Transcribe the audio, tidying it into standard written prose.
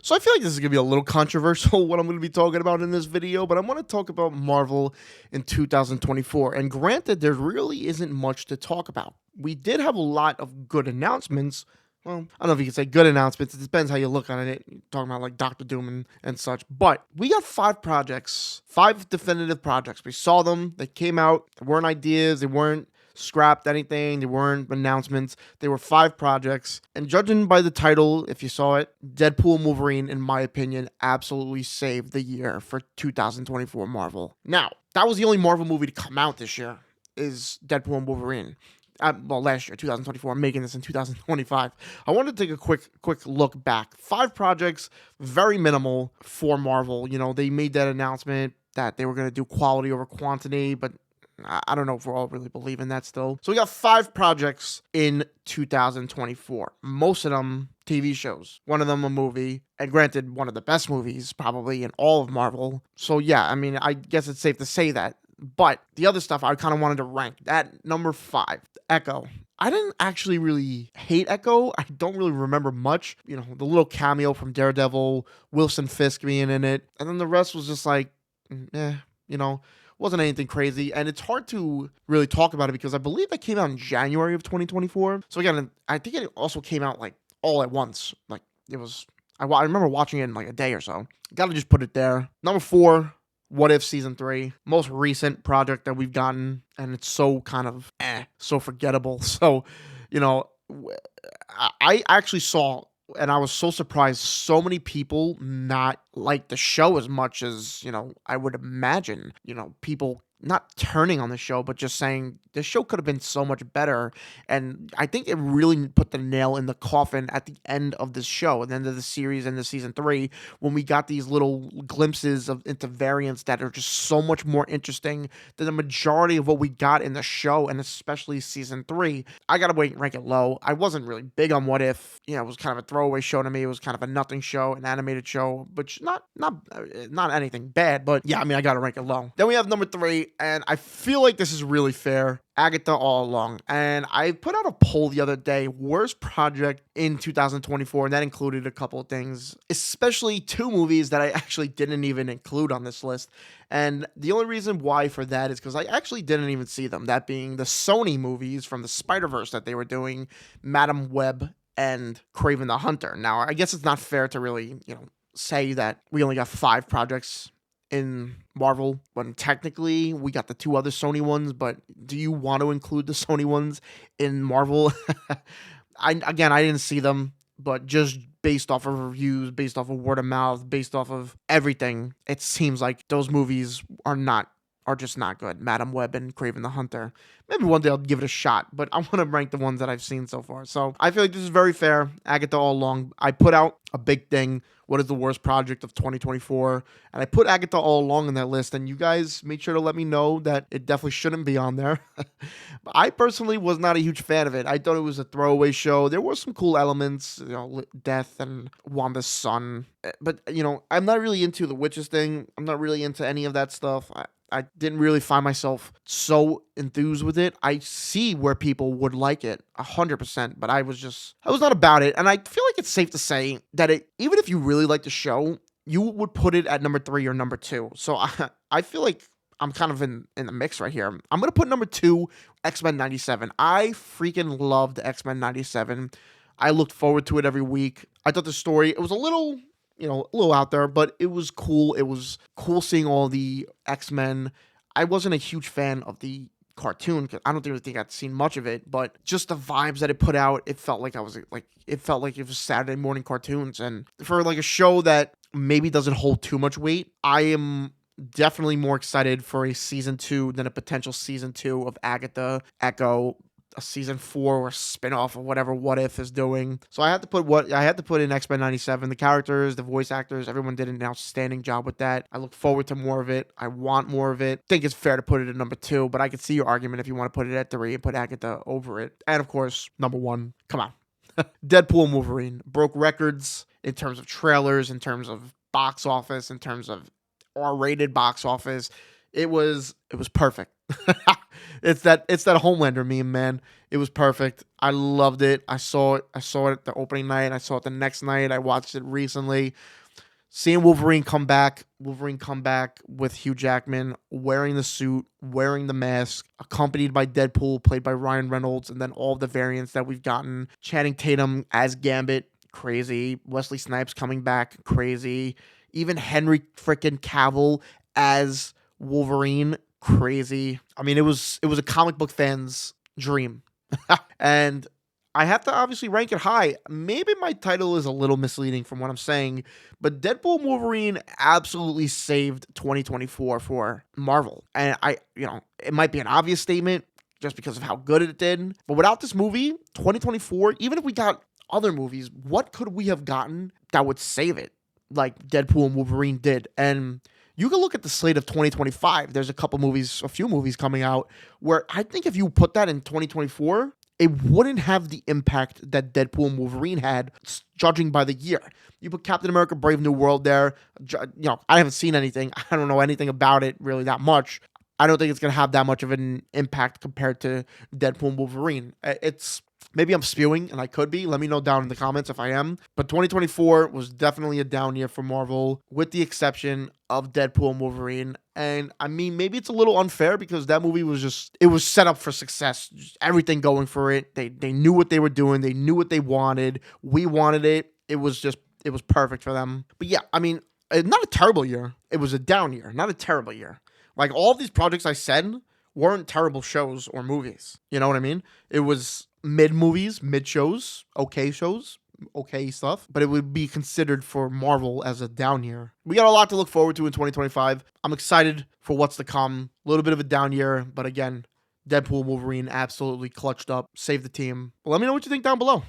So I feel like this is going to be a little controversial what I'm going to be talking about in this video, but I want to talk about Marvel in 2024. And granted, there really isn't much to talk about. We did have a lot of good announcements. Well, I don't know if you can say good announcements. It depends how you look on it. You're talking about like Doctor Doom and such. But we got 5 projects, 5 definitive projects. We saw them. They came out. They weren't ideas. They weren't scrapped anything. They weren't announcements. They were 5 projects. And judging by the title, if you saw it, Deadpool and Wolverine, in my opinion, absolutely saved the year for 2024 Marvel. Now, that was the only Marvel movie to come out this year, is Deadpool and Wolverine. Well, last year, 2024. I'm making this in 2025. I wanted to take a quick look back. 5 projects, very minimal for Marvel. You know, they made that announcement that they were going to do quality over quantity, but I don't know if we're all really believing that still. So we got 5 projects in 2024. Most of them TV shows. One of them a movie. And granted, one of the best movies probably in all of Marvel. So yeah, I mean, I guess it's safe to say that. But the other stuff I kind of wanted to rank. At number 5, Echo. I didn't actually really hate Echo. I don't really remember much. You know, the little cameo from Daredevil, Wilson Fisk being in it. And then the rest was just like, you know, wasn't anything crazy. And it's hard to really talk about it because I believe it came out in January of 2024. So again, I think it also came out like all at once. Like it was, I remember watching it in like a day or so. Gotta just put it there. Number 4, What If Season 3, most recent project that we've gotten, and it's so kind of so forgettable. So, you know, I actually saw, and I was so surprised, so many people not like the show as much as, you know, I would imagine, you know, people not turning on the show, but just saying the show could have been so much better. And I think it really put the nail in the coffin at the end of this show, at the end of the series and the season 3, when we got these little glimpses of into variants that are just so much more interesting than the majority of what we got in the show, and especially season 3. I gotta rank it low. I wasn't really big on What If. You know, it was kind of a throwaway show to me. It was kind of a nothing show, an animated show, which not anything bad, but yeah, I mean, I gotta rank it low. Then we have number 3, and I feel like this is really fair. Agatha All Along. And I put out a poll the other day, worst project in 2024, and that included a couple of things, especially 2 movies that I actually didn't even include on this list. And the only reason why for that is because I actually didn't even see them, that being the Sony movies from the Spider-Verse that they were doing, Madam Web and Kraven the Hunter. Now, I guess it's not fair to really, you know, say that we only got 5 projects in Marvel when technically we got the 2 other Sony ones, but do you want to include the Sony ones in Marvel? I didn't see them, but just based off of reviews, based off of word of mouth, based off of everything, it seems like those movies are just not good. Madam Web and Kraven the Hunter. Maybe one day I'll give it a shot, but I want to rank the ones that I've seen so far. So I feel like this is very fair. Agatha All Along. I put out a big thing. What is the worst project of 2024? And I put Agatha All Along in that list, and you guys made sure to let me know that it definitely shouldn't be on there. I personally was not a huge fan of it. I thought it was a throwaway show. There were some cool elements, you know, Death and Wanda's son. But, you know, I'm not really into the witches thing. I'm not really into any of that stuff. I didn't really find myself so enthused with it. I see where people would like it 100%, but I was not about it. And I feel like it's safe to say that even if you really like the show, you would put it at number 3 or number 2. So I feel like I'm kind of in the mix right here. I'm going to put number 2, X-Men 97. I freaking loved X-Men 97. I looked forward to it every week. I thought the story, it was a little out there, but it was cool. It was cool seeing all the X-Men. I wasn't a huge fan of the cartoon because I don't really think I'd seen much of it, but just the vibes that it put out, it felt like it was Saturday morning cartoons. And for like a show that maybe doesn't hold too much weight, I am definitely more excited for a season 2 than a potential season 2 of Agatha, Echo, a season 4 or spin-off of whatever What If is doing. So I had to put in X-Men 97. The characters, the voice actors, everyone did an outstanding job with that. I look forward to more of it. I want more of it. I think it's fair to put it at number 2, but I could see your argument if you want to put it at 3 and put Agatha over it. And of course, number 1, come on. Deadpool and Wolverine broke records in terms of trailers, in terms of box office, in terms of R-rated box office. It was perfect. It's that Homelander meme, man. It was perfect. I loved it. I saw it the opening night. I saw it the next night. I watched it recently. Seeing Wolverine come back with Hugh Jackman wearing the suit, wearing the mask, accompanied by Deadpool, played by Ryan Reynolds, and then all the variants that we've gotten. Channing Tatum as Gambit, crazy. Wesley Snipes coming back, crazy. Even Henry frickin' Cavill as Wolverine, crazy. I mean, it was a comic book fan's dream. And I have to obviously rank it high. Maybe my title is a little misleading from what I'm saying, but Deadpool and Wolverine absolutely saved 2024 for Marvel. And it might be an obvious statement just because of how good it did, but without this movie, 2024, even if we got other movies, what could we have gotten that would save it like Deadpool and Wolverine did? And you can look at the slate of 2025. There's a few movies coming out where I think if you put that in 2024, it wouldn't have the impact that Deadpool and Wolverine had, judging by the year. You put Captain America: Brave New World there. I haven't seen anything. I don't know anything about it really that much. I don't think it's gonna have that much of an impact compared to Deadpool and Wolverine. It's maybe I'm spewing, and I could be. Let me know down in the comments if I am. But 2024 was definitely a down year for Marvel, with the exception of Deadpool and Wolverine. And I mean, maybe it's a little unfair because that movie it was set up for success. Just everything going for it. They knew what they were doing. They knew what they wanted. We wanted it. It was perfect for them. But yeah, I mean, not a terrible year. It was a down year, not a terrible year. Like all of these projects I said weren't terrible shows or movies. You know what I mean? It was mid movies, mid shows, okay stuff, but it would be considered for Marvel as a down year. We got a lot to look forward to in 2025. I'm excited for what's to come. A little bit of a down year, but again, Deadpool Wolverine absolutely clutched up, saved the team. But let me know what you think down below.